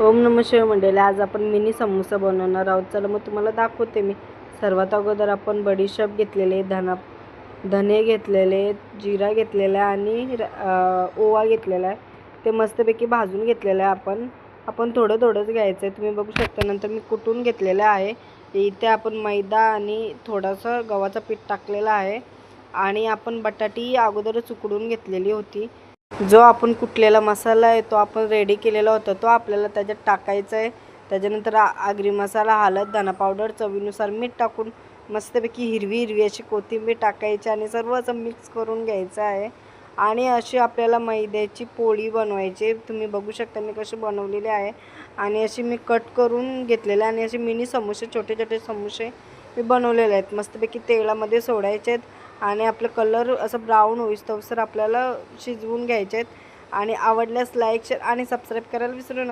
ओम नमः शिवाय मंडळी, आज आपण मिनी समोसा बनवणार आहोत. चला मग तुम्हाला दाखवते मी. सर्वात अगोदर आपण बडीशेप घेतलेले, धने घेतलेले, जिरा घेतलेला आणि ओवा घेतलेला आहे. ते मस्तपैकी भाजून घेतलेलं आहे. आपण थोडं थोडंच घ्यायचं आहे. तुम्ही बघू शकता. नंतर मी कुटून घेतलेलं आहे. इथे आपण मैदा आणि थोडंसं गव्हाचं पीठ टाकलेलं आहे आणि आपण बटाटी अगोदरच उकडून घेतलेली होती. जो आपण कुटलेला मसाला आहे तो आपण रेडी केलेला होता, तो आपल्याला त्याच्यात टाकायचा आहे. त्याच्यानंतर आगरी मसाला, हळद, धना पावडर, चवीनुसार मीठ टाकून मस्तपैकी हिरवी अशी कोथिंबीर टाकायची आणि सर्व असं मिक्स करून घ्यायचं आहे. आणि अशी आपल्याला मैद्याची पोळी बनवायची. तुम्ही बघू शकता मी कशी बनवलेली आहे. आणि अशी मी कट करून घेतलेले आणि असे मिनी समोसे, छोटे छोटे समोसे मी बनवलेले आहेत. मस्तपैकी तेलामध्ये सोडायचे आहेत आणि आपलं कलर असं ब्राऊन होईस्तोवर आपल्याला शिजवून घ्यायचे आहेत. आणि आवडल्यास लाईक, शेअर आणि सबस्क्राईब करायला विसरू नका.